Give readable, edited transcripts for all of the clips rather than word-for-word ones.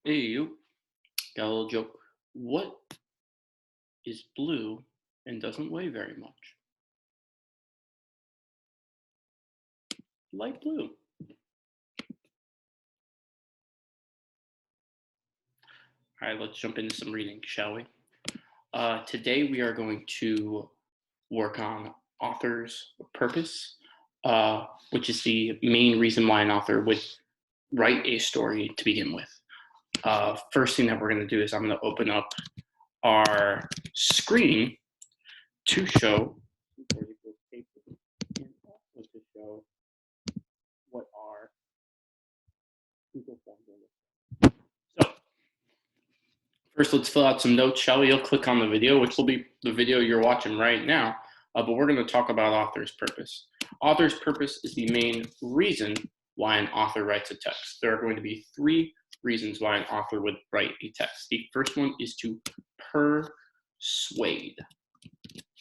Hey, you got a little joke. What is blue and doesn't weigh very much? Light blue. All right, let's jump into some reading, shall we? Today we are going to work on author's purpose, which is the main reason why an author would write a story to begin with. First thing that we're going to do is I'm going to open up our screen to show and also to show what our Google Forms are. So first, let's fill out some notes, shall we? You'll click on the video, which will be the video you're watching right now, but we're going to talk about author's purpose. Author's purpose is the main reason why an author writes a text. There are going to be three reasons why an author would write a text. The first one is to persuade.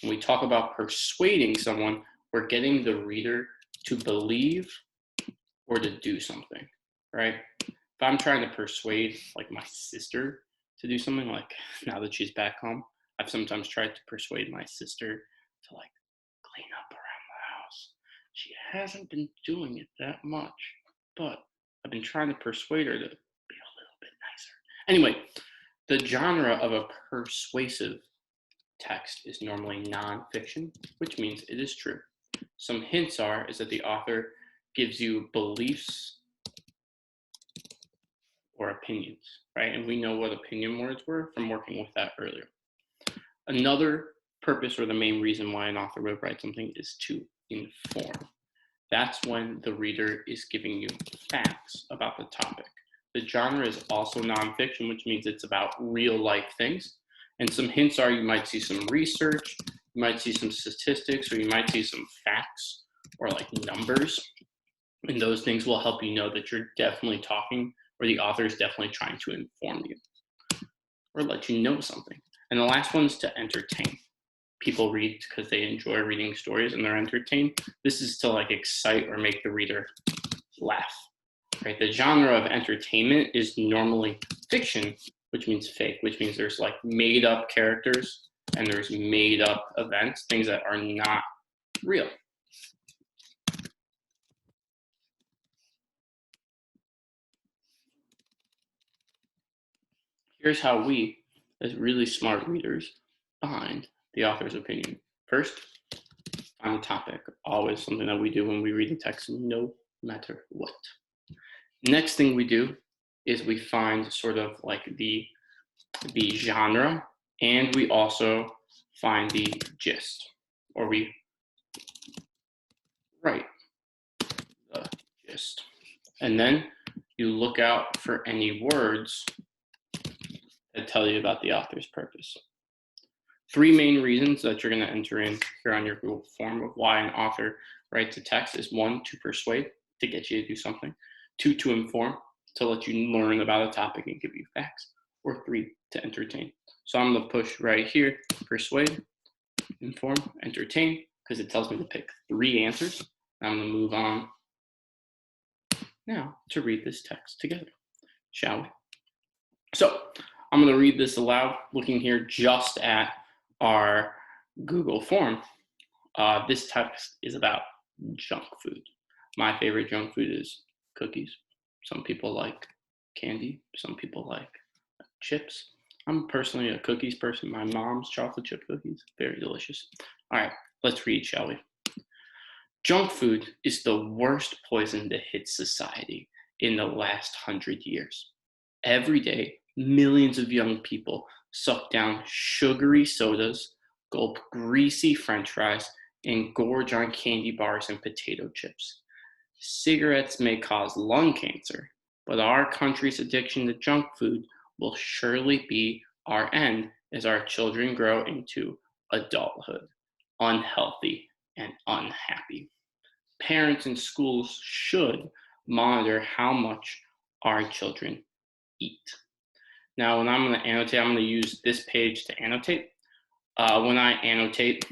When we talk about persuading someone, we're getting the reader to believe or to do something, right? If I'm trying to persuade like my sister to do something, like now that she's back home, I've sometimes tried to persuade my sister to like clean up around the house. She hasn't been doing it that much, but I've been trying to persuade her to be a little bit nicer. Anyway, the genre of a persuasive text is normally nonfiction, which means it is true. Some hints is that the author gives you beliefs or opinions, right? And we know what opinion words were from working with that earlier. Another purpose or the main reason why an author would write something is to inform. That's when the reader is giving you facts about the topic. The genre is also nonfiction, which means it's about real life things. And some hints are you might see some research, you might see some statistics, or you might see some facts or like numbers. And those things will help you know that you're definitely talking, or the author is definitely trying to inform you or let you know something. And the last one is to entertain. People read because they enjoy reading stories and they're entertained. This is to like excite or make the reader laugh, right? The genre of entertainment is normally fiction, which means fake, which means there's like made up characters and there's made up events, things that are not real. Here's how we, as really smart readers, find the author's opinion. First, find the topic. Always something that we do when we read the text, no matter what. Next thing we do is we find sort of like the genre, and we also find the gist, or we write the gist. And then you look out for any words that tell you about the author's purpose. Three main reasons that you're going to enter in here on your Google form of why an author writes a text is one, to persuade, to get you to do something. Two, to inform, to let you learn about a topic and give you facts. Or three, to entertain. So I'm going to push right here, persuade, inform, entertain, because it tells me to pick three answers. I'm going to move on now to read this text together, shall we? So I'm going to read this aloud, looking here just at our Google form. This text is about junk food. My favorite junk food is cookies. Some people like candy. Some people like chips. I'm personally a cookies person. My mom's chocolate chip cookies, very delicious. All right, let's read, shall we? Junk food is the worst poison to hit society in the last 100 years. Every day, millions of young people suck down sugary sodas, gulp greasy french fries, and gorge on candy bars and potato chips. Cigarettes may cause lung cancer, but our country's addiction to junk food will surely be our end as our children grow into adulthood, unhealthy and unhappy. Parents and schools should monitor how much our children eat. Now, when I'm going to annotate, I'm going to use this page to annotate. When I annotate,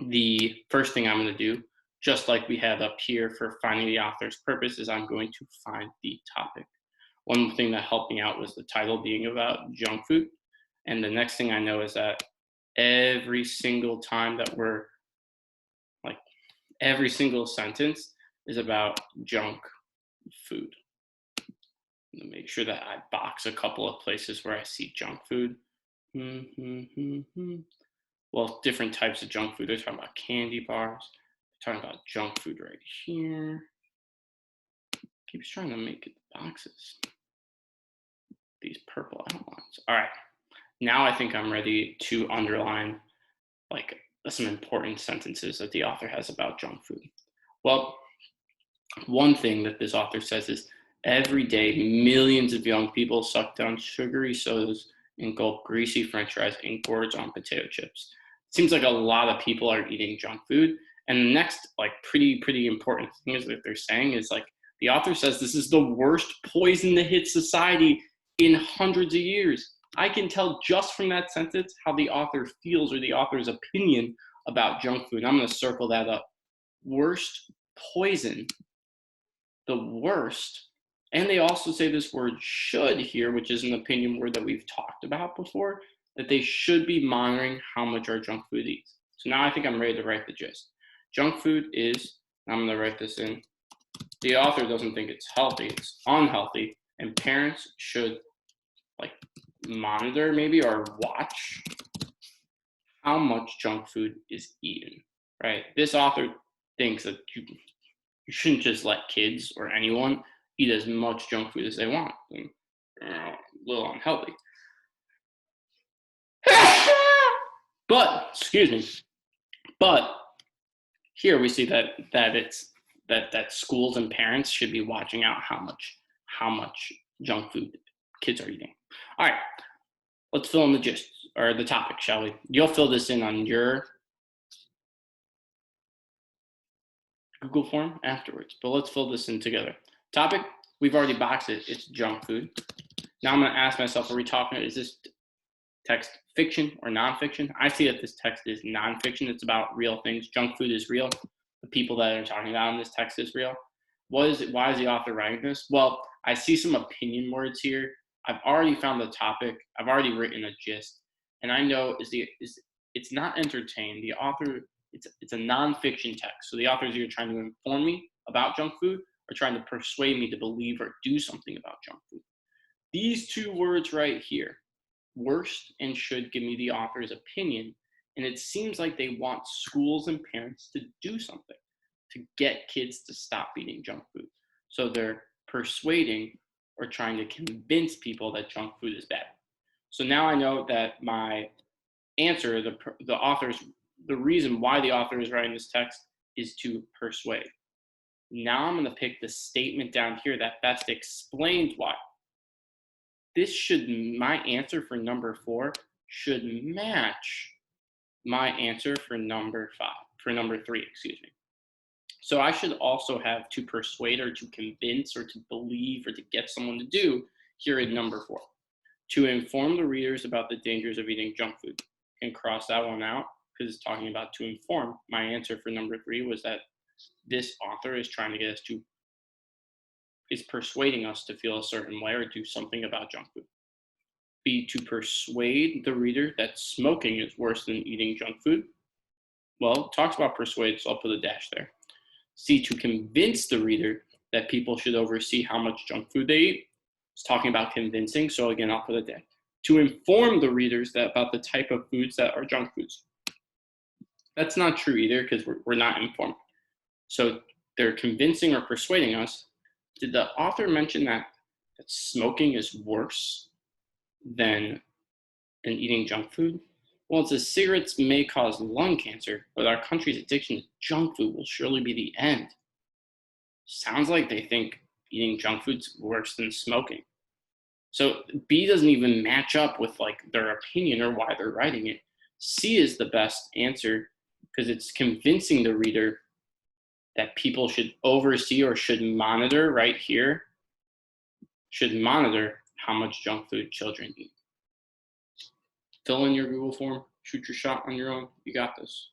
the first thing I'm going to do, just like we have up here for finding the author's purpose, is I'm going to find the topic. One thing that helped me out was the title being about junk food. And the next thing I know is that every single time that we're like, every single sentence is about junk food. Make sure that I box a couple of places where I see junk food. Well, different types of junk food. They're talking about candy bars. They're talking about junk food right here. Keeps trying to make it boxes. These purple outlines. All right. Now I think I'm ready to underline like some important sentences that the author has about junk food. Well, one thing that this author says is every day millions of young people suck down sugary sodas and gulp greasy french fries and gorge on potato chips. It seems like a lot of people are eating junk food. And the next like pretty important thing is that they're saying is like the author says this is the worst poison to hit society in hundreds of years. I can tell just from that sentence how the author feels or the author's opinion about junk food. I'm going to circle that up. Worst poison, the worst. And they also say this word should here, which is an opinion word that we've talked about before, that they should be monitoring how much our junk food eats. So now I think I'm ready to write the gist. Junk food is, I'm going to write this in, the author doesn't think it's healthy, it's unhealthy, and parents should like monitor maybe or watch how much junk food is eaten, right? This author thinks that you shouldn't just let kids or anyone eat as much junk food as they want. A little unhealthy. But, excuse me, but here we see that schools and parents should be watching out how much junk food kids are eating. All right, let's fill in the gist or the topic, shall we? You'll fill this in on your Google form afterwards, but let's fill this in together. Topic, we've already boxed it, it's junk food. Now I'm gonna ask myself, are we talking, is this text fiction or nonfiction? I see that this text is nonfiction, it's about real things. Junk food is real. The people that are talking about in this text is real. Why is the author writing this? Well, I see some opinion words here. I've already found the topic. I've already written a gist, and I know it's not entertained. The author, it's a nonfiction text, so the author is either trying to inform me about junk food or trying to persuade me to believe or do something about junk food. These two words right here, worst and should, give me the author's opinion, and it seems like they want schools and parents to do something to get kids to stop eating junk food. So they're persuading or trying to convince people that junk food is bad. So now I know that my answer, the reason why the author is writing this text is to persuade. Now I'm going to pick the statement down here that best explains why. My answer for number 4 should match my answer for number 3, excuse me. So I should also have to persuade or to convince or to believe or to get someone to do here in number 4. To inform the readers about the dangers of eating junk food. And cross that one out because it's talking about to inform. My answer for number 3 was that this author is trying to get us to, is persuading us to feel a certain way or do something about junk food. B, to persuade the reader that smoking is worse than eating junk food. Well, it talks about persuade, so I'll put a dash there. C, to convince the reader that people should oversee how much junk food they eat. It's talking about convincing, so again, I'll put a dash. To inform the readers about the type of foods that are junk foods. That's not true either because we're not informed. So they're convincing or persuading us. Did the author mention that smoking is worse than eating junk food? Well, it says cigarettes may cause lung cancer, but our country's addiction to junk food will surely be the end. Sounds like they think eating junk food's worse than smoking. So B doesn't even match up with like their opinion or why they're writing it. C is the best answer because it's convincing the reader that people should oversee or should monitor right here, should monitor how much junk food children eat. Fill in your Google form, shoot your shot on your own. You got this.